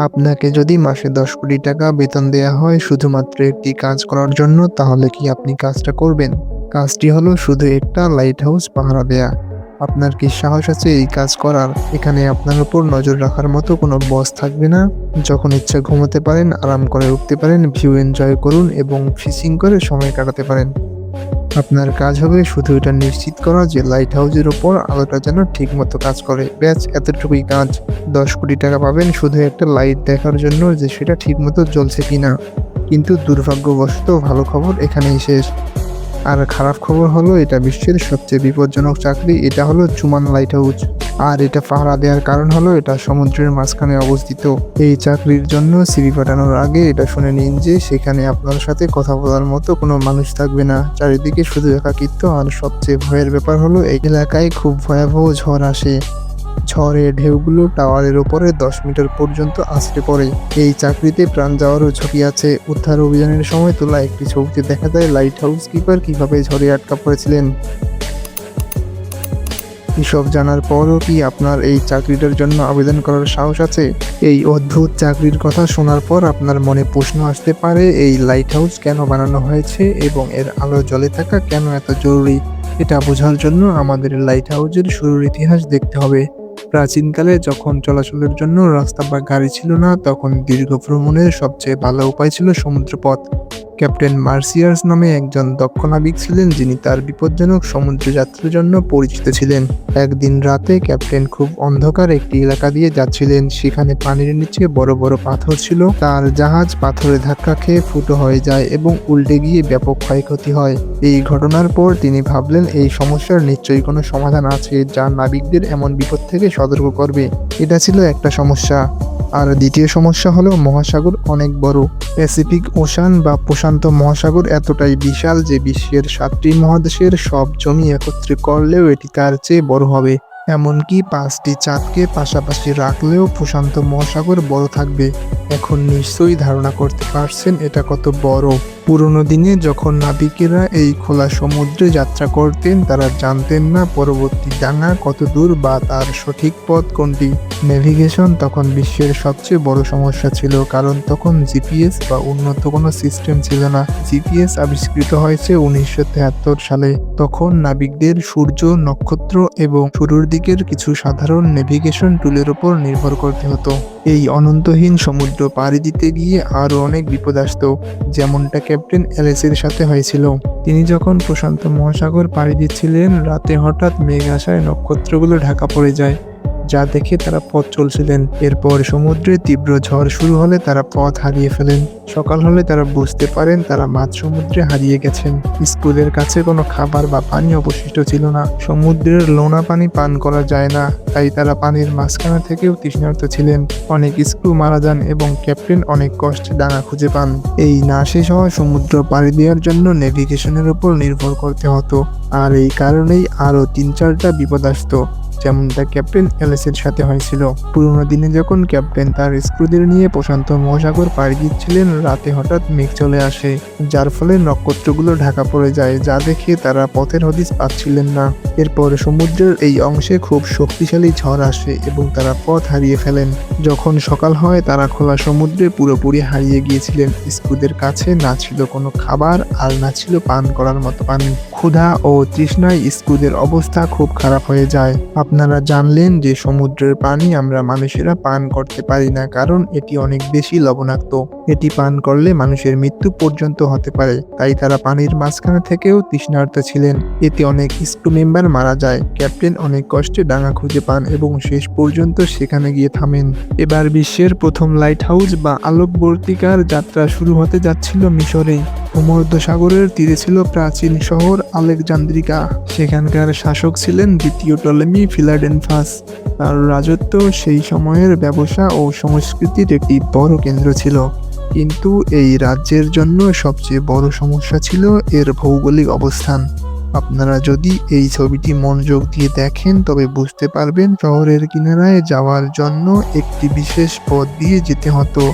আপনাকে যদি মাসে ১০ কোটি টাকা বেতন দেয়া হয় শুধুমাত্র একটি কাজ করার জন্য, তাহলে কি আপনি কাজটা করবেন? কাজটি হলো শুধু একটা লাইট হাউস পাহারা দেয়া। আপনার কি সাহস আছে এই কাজ করার? এখানে আপনার উপর নজর রাখার মতো কোনো বস থাকবে না। যখন ইচ্ছা ঘুমোতে পারেন, আরাম করে উঠতে পারেন, ভিউ এনজয় করুন এবং ফিশিং করে সময় কাটাতে পারেন। আপনার কাজ হবে শুধু এটা নিশ্চিত করা যে লাইট হাউসের ওপর আলোটা যেন ঠিকমতো কাজ করে। ব্যাস এতটুকুই কাজ। ১০ কোটি টাকা পাবেন শুধু একটা লাইট দেখার জন্য যে সেটা ঠিকমতো জ্বলছে কিনা। কিন্তু দুর্ভাগ্যবশত ভালো খবর এখানেই শেষ। আর খারাপ খবর হলো এটা বিশ্বের সবচেয়ে বিপজ্জনক চাকরি। এটা হলো জুমান লাইট হাউস। আর এটা পাহারা দেওয়ার কারণ হলো এটা সমুদ্রের মাঝখানে অবস্থিত। এই চাকরির জন্য সিভি পাঠানোর আগে এটা শুনে নিন যে সেখানে আপনার সাথে কথা বলার মতো কোনো মানুষ থাকবে না। চারিদিকে শুধু একাকিত্ব। আর সবচেয়ে ভয়ের ব্যাপার হলো এই এলাকায় খুব ভয়াবহ ঝড় আসে। ঝড়ের ঢেউগুলো টাওয়ারের ওপরে ১০ মিটার পর্যন্ত আছড়ে পড়ে। এই চাকরিতে প্রাণ যাওয়ারও ঝুঁকি আছে। উদ্ধার অভিযানের সময় তোলা একটি ছবিতে দেখা যায় লাইট হাউস কিপার কিভাবে ঝড়ে আটকা পড়েছিলেন। এসব জানার পরও কি আপনার এই চাকরিটার জন্য আবেদন করার সাহস আছে? এই অদ্ভুত চাকরির কথা শোনার পর আপনার মনে প্রশ্ন আসতে পারে, এই লাইট হাউস কেন বানানো হয়েছে এবং এর আলো জ্বলে থাকা কেন এত জরুরি? এটা বোঝার জন্য আমাদের লাইট হাউসের শুরুর ইতিহাস দেখতে হবে। প্রাচীনকালে যখন চলাচলের জন্য রাস্তা বা গাড়ি ছিল না, তখন দীর্ঘ ভ্রমণের সবচেয়ে ভালো উপায় ছিল সমুদ্রপথ। ক্যাপ্টেন মার্সিয়ার্স নামে একজন দক্ষ নাবিক ছিলেন যিনি তার বিপজ্জনক সমুদ্র যাত্রার জন্য পরিচিত ছিলেন। একদিন রাতে ক্যাপ্টেন খুব অন্ধকার একটি এলাকা দিয়ে যাচ্ছিলেন। সেখানে পানির নিচে বড় বড় পাথর ছিল। তার জাহাজ পাথরে ধাক্কা খেয়ে ফুটো হয়ে যায় এবং উল্টে গিয়ে ব্যাপক ক্ষয়ক্ষতি হয়। এই ঘটনার পর তিনি ভাবলেন এই সমস্যার নিশ্চয়ই কোনো সমাধান আছে যা নাবিকদের এমন বিপদ থেকে সতর্ক করবে। এটা ছিল একটা সমস্যা। আর দ্বিতীয় সমস্যা হলো মহাসাগর অনেক বড়। প্যাসিফিক ওশান বা প্রশান্ত মহাসাগর এতটাই বিশাল যে বিশ্বের ৭টি মহাদেশের সব জমি একত্রে করলেও এটি তার চেয়ে বড় হবে। এমনকি ৫টি চাঁদকে পাশাপাশি রাখলেও প্রশান্ত মহাসাগর বড় থাকবে। এখন নিশ্চয়ই ধারণা করতে পারছেন এটা কত বড়। পুরনো দিনে যখন নাবিকেরা এই খোলা সমুদ্রে যাত্রা করতেন, তারা জানতেন না পরবর্তী ডাঙা কত দূর বা তার সঠিক পথ কোনটি। নেভিগেশন তখন বিশ্বের সবচেয়ে বড় সমস্যা ছিল, কারণ তখন জিপিএস বা উন্নত কোনো সিস্টেম ছিল না। জিপিএস আবিষ্কৃত হয়েছে ১৯৭৩ সালে। তখন নাবিকদের সূর্য, নক্ষত্র এবং শুরুর দিকের কিছু সাধারণ নেভিগেশন টুলের উপর নির্ভর করতে হতো। এই অনন্তহীন সমুদ্র পাড়ি দিতে গিয়ে আরও অনেক বিপদ আসতো, যেমনটা ক্যাপ্টেন এলিসের সাথে হয়েছিল। তিনি যখন প্রশান্ত মহাসাগর পাড়ি দিচ্ছিলেন, রাতে হঠাৎ মেঘ আসায় নক্ষত্রগুলো ঢাকা পড়ে যায়, যা দেখে তারা পথ চলছিলেন। এরপর সমুদ্রে তীব্র ঝড় শুরু হলে তারা পথ হারিয়ে ফেলেন। সকাল হলে তারা বুঝতে পারেন তারা মাঝ সমুদ্রে হারিয়ে গেছেন। স্কুলের কাছে কোনো খাবার বা পানি অবশিষ্ট ছিল না। সমুদ্রের লোনা পানি পান করা যায় না, তাই তারা পানির মাঝখানে থেকেও তৃষ্ণার্ত ছিলেন। অনেক স্ক্রু মারা যান এবং ক্যাপ্টেন অনেক কষ্টে ডাঙা খুঁজে পান। এই না শেষ হওয়া সমুদ্র পাড়ি দেওয়ার জন্য নেভিগেশনের উপর নির্ভর করতে হতো। আর এই কারণেই আরও ৩-৪টা বিপদ আসতো, যেমনটা ক্যাপ্টেন এলিসের সাথে হয়েছিল। পুরোনো দিনে যখন ক্যাপ্টেন তার স্ক্রুদের নিয়ে প্রশান্ত মহাসাগর পাড়ি দিচ্ছিলেন, রাতে হঠাৎ মেঘ চলে আসে, যার ফলে নক্ষত্রগুলো ঢাকা পড়ে যায়, যা দেখে তারা পথের হদিস পাচ্ছিলেন না। এরপর সমুদ্রের এই অংশে খুব শক্তিশালী ঝড় আসে এবং তারা পথ হারিয়ে ফেলেন। যখন সকাল হয়, তারা খোলা সমুদ্রে পুরোপুরি হারিয়ে গিয়েছিলেন। স্ক্রুদের কাছে না ছিল কোনো খাবার আর না ছিল পান করার মতো পানি। ক্ষুধা ও তৃষ্ণায় স্ক্রুদের অবস্থা খুব খারাপ হয়ে যায়। আপনারা জানলেন যে সমুদ্রের পানি আমরা মানুষেরা পান করতে পারি না, কারণ এটি অনেক বেশি লবণাক্ত। এটি পান করলে মানুষের মৃত্যু পর্যন্ত হতে পারে। তাই তারা পানির মাঝখানে থেকেও তৃষ্ণার্ত ছিলেন। এতে অনেক স্ক্রু মেম্বার মারা যায়। ক্যাপ্টেন অনেক কষ্টে ডাঙা খুঁজে পান এবং শেষ পর্যন্ত সেখানে গিয়ে থামেন। এবার বিশ্বের প্রথম লাইট হাউস বা আলোকবর্তিকার যাত্রা শুরু হতে যাচ্ছিল মিশরে। ভূমধ্যসাগরের তীরে ছিল প্রাচীন শহর আলেকজান্দ্রিকা। সেখানকার শাসক ছিলেন দ্বিতীয় টলেমি ফিলাডেলফাস। তার রাজত্ব সেই সময়ের ব্যবসা ও সংস্কৃতির একটি বড় কেন্দ্র ছিল। কিন্তু এই রাজ্যের জন্য সবচেয়ে বড় সমস্যা ছিল এর ভৌগোলিক অবস্থান। আপনারা যদি এই ছবিটি মনোযোগ দিয়ে দেখেন তবে বুঝতে পারবেন শহরের কিনারায় যাওয়ার জন্য একটি বিশেষ পথ দিয়ে যেতে হতো।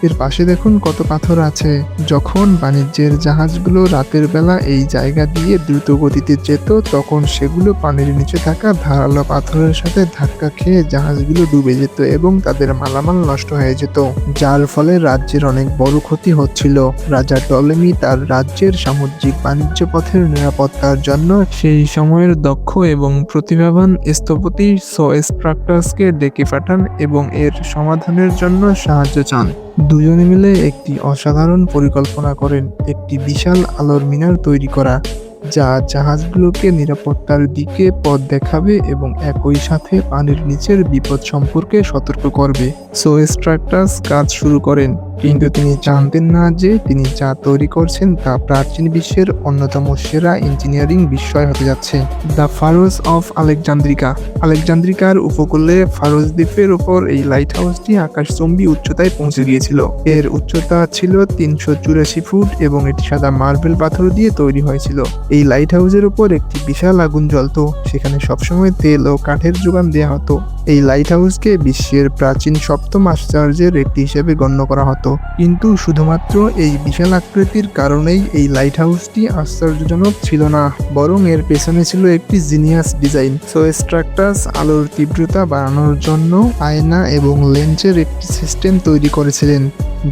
এর পাশে দেখুন কত পাথর আছে। যখন বাণিজ্যের জাহাজগুলো রাতের বেলা এই জায়গা দিয়ে দ্রুত গতিতে যেত তখন সেগুলো পানির নিচে থাকা ধারালো পাথরের সাথে ধাক্কা খেয়ে জাহাজগুলো ডুবে যেত এবং তাদের মালামাল নষ্ট হয়ে যেত, যার ফলে রাজ্যের অনেক বড় ক্ষতি হচ্ছিল। রাজা টলেমি তার রাজ্যের সামুদ্রিক বাণিজ্য পথের নিরাপত্তার জন্য সেই সময়ের দক্ষ এবং প্রতিভাবান স্থপতি সোএস্ট্রাটাসকে ডেকে পাঠান এবং এর সমাধানের জন্য সাহায্য চান। দুজনে মিলে একটি অসাধারণ পরিকল্পনা করেন, একটি বিশাল আলোর মিনার তৈরি করা যা জাহাজগুলোকে নিরাপত্তার দিকে পথ দেখাবে এবং একই সাথে পানির নিচের বিপদ সম্পর্কে সতর্ক করবে। সোএস্ট্রাটাস কাজ শুরু করেন, কিন্তু তিনি জানতেন না যে তিনি যা তৈরি করছেন তা প্রাচীন বিশ্বের অন্যতম সেরা ইঞ্জিনিয়ারিং বিস্ময় হতে যাচ্ছে। The ফারোস of আলেকজান্দ্রিকা। আলেকজান্দ্রিকার উপকূলে ফারোস দ্বীপের উপর এই লাইট হাউসটি আকাশচুম্বী উচ্চতায় পৌঁছে গিয়েছিল। এর উচ্চতা ছিল 384 ফুট এবং এটি সাদা মার্বেল পাথর দিয়ে তৈরি হয়েছিল। এই লাইট হাউসের উপর একটি বিশাল আগুন জ্বলত, সেখানে সবসময় তেল ও কাঠের যোগান দেওয়া হতো। এই লাইট হাউসকে বিশ্বের প্রাচীন সপ্তম আশ্চর্যের একটি হিসেবে গণ্য করা হতো, কিন্তু শুধুমাত্র এই বিশাল আকৃতির কারণেই এই লাইট হাউসটি আশ্চর্যজনক ছিল না, বরং এর পেছনে ছিল একটি জিনিয়াস ডিজাইন। সোএস্ট্রাটাস আলোর তীব্রতা বাড়ানোর জন্য আয়না এবং লেন্সের একটি সিস্টেম তৈরি করেছিলেন,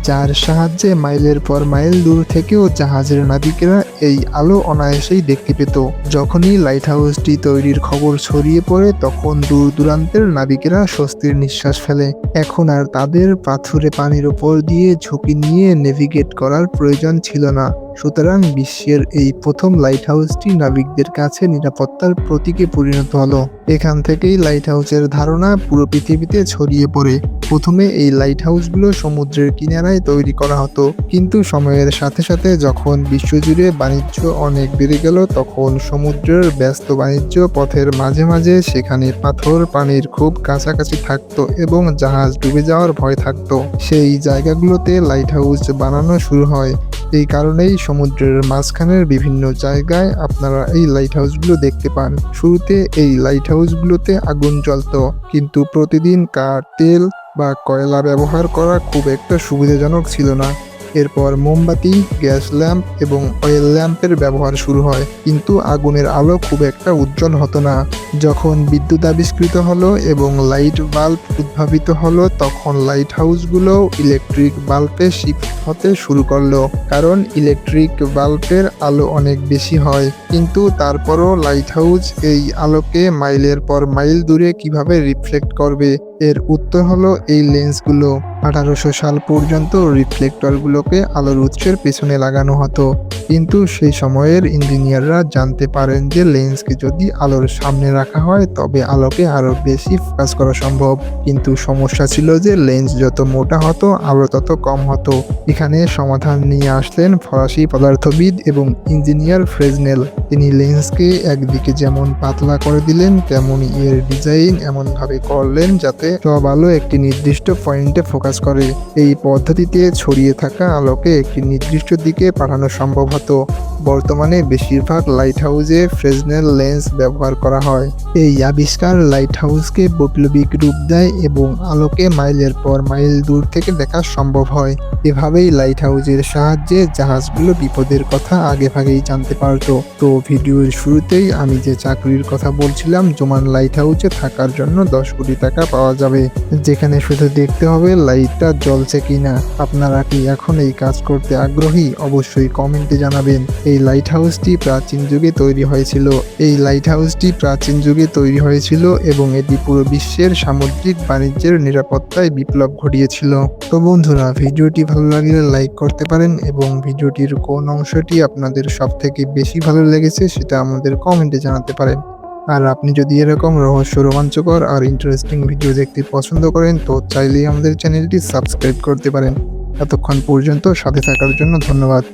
যার সাহায্যে মাইলের পর মাইল দূর থেকেও জাহাজের নাবিকেরা এই আলো অনায়াসেই দেখতে পেত। যখনই লাইট হাউসটি তৈরির খবর ছড়িয়ে পড়ে তখন দূর দূরান্তের নাবিকেরা স্বস্তির নিঃশ্বাস ফেলে। এখন আর তাদের পাথুরে পানির ওপর দিয়ে ঝুঁকি নিয়ে নেভিগেট করার প্রয়োজন ছিল না। সুতরাং বিশ্বের এই প্রথম লাইট হাউসটি নাবিকদের কাছে নিরাপত্তার প্রতীকে পরিণত হলো। এখান থেকেই লাইট হাউসের ধারণা পুরো পৃথিবীতে ছড়িয়ে পড়ে। প্রথমে এই লাইট হাউসগুলো সমুদ্রের কিনারায় তৈরি করা হতো, কিন্তু সময়ের সাথে সাথে যখন বিশ্বজুড়ে বাণিজ্য অনেক বেড়ে গেল তখন সমুদ্রের ব্যস্ত বাণিজ্য পথের মাঝে মাঝে সেখানে পাথর পানির খুব কাছাকাছি থাকতো এবং জাহাজ ডুবে যাওয়ার ভয় থাকতো। সেই জায়গাগুলোতে লাইট হাউস বানানো শুরু হয়। এই কারণেই সমুদ্রের মাঝখানের বিভিন্ন জায়গায় আপনারা এই লাইট হাউসগুলো দেখতে পান। শুরুতে এই লাইট হাউসগুলোতে আগুন জ্বলতো, কিন্তু প্রতিদিন কাঠ, তেল বা কয়লা ব্যবহার করা খুব একটা সুবিধাজনক ছিল না। এরপর মোমবাতি, গ্যাস ল্যাম্প এবং অয়েল ল্যাম্পের ব্যবহার শুরু হয়, কিন্তু আগুনের আলো খুব একটা উজ্জ্বল হতো না। যখন বিদ্যুৎ আবিষ্কৃত হলো এবং লাইট বাল্ব উদ্ভাবিত হলো তখন লাইট হাউসগুলো ইলেকট্রিক বাল্বে শিফট হতে শুরু করলো, কারণ ইলেকট্রিক বাল্বের আলো অনেক বেশি হয়। কিন্তু তারপরও লাইট হাউস এই আলোকে মাইলের পর মাইল দূরে কিভাবে রিফ্লেক্ট করবে? এর উত্তর হলো এই লেন্সগুলো। 1800 সাল পর্যন্ত রিফ্লেক্টরগুলোকে আলোর উৎসের পেছনে লাগানো হতো, কিন্তু সেই সময়ের ইঞ্জিনিয়াররা জানতে পারেন যে লেন্সকে যদি আলোর সামনে রাখা হয় তবে আলোকে আরো বেশি ফোকাস করা সম্ভব। কিন্তু সমস্যা ছিল যে লেন্স যত মোটা হতো আলো তত কম হতো। এখানে সমাধান নিয়ে আসলেন ফরাসি পদার্থবিদ এবং ইঞ্জিনিয়ার ফ্রেজনেল। তিনি লেন্সকে একদিকে যেমন পাতলা করে দিলেন তেমনি এর ডিজাইন এমনভাবে করলেন যাতে সব আলো একটি নির্দিষ্ট পয়েন্টে ফোকাস করে। এই পদ্ধতিতে ছড়িয়ে থাকা আলোকে একটি নির্দিষ্ট দিকে পাঠানো সম্ভব হতো। বর্তমানে বেশিরভাগ লাইট হাউসে ফ্রেজনেল লেন্স ব্যবহার করা হয়। এই আবিষ্কার লাইট হাউসকে বৈপ্লবিক রূপ দেয় এবং আলোকে মাইলের পর মাইল দূর থেকে দেখা সম্ভব হয়। এভাবেই লাইট হাউসের সাহায্যে জাহাজগুলো বিপদের কথা আগে ভাগেই জানতে পারত। তো ভিডিওর শুরুতেই আমি যে চাকরির কথা বলছিলাম, জোমান লাইট হাউসে থাকার জন্য 10 কোটি টাকা পাওয়া যাবে, যেখানে শুধু দেখতে হবে লাইটটা জ্বলছে কিনা। আপনারা কি এখন এই কাজ করতে আগ্রহী? অবশ্যই কমেন্টে জানাবেন। এই লাইট হাউসটি প্রাচীন যুগে তৈরি হয়েছিল এবং এটি পুরো বিশ্বের সামুদ্রিক বাণিজ্যের নিরাপত্তায় বিপ্লব ঘটিয়েছিল। তো বন্ধুরা, ভিডিওটি ভালো লাগলে লাইক করতে পারেন এবং ভিডিওটির কোন অংশটি আপনাদের সবথেকে বেশি ভালো লেগেছে সেটা আমাদের কমেন্টে জানাতে পারেন। আর আপনি যদি এরকম রহস্য, রোমাঞ্চকর আর ইন্টারেস্টিং ভিডিও দেখতে পছন্দ করেন তো চাইলেই আমাদের চ্যানেলটি সাবস্ক্রাইব করতে পারেন। এতক্ষণ পর্যন্ত সাথে থাকার জন্য ধন্যবাদ।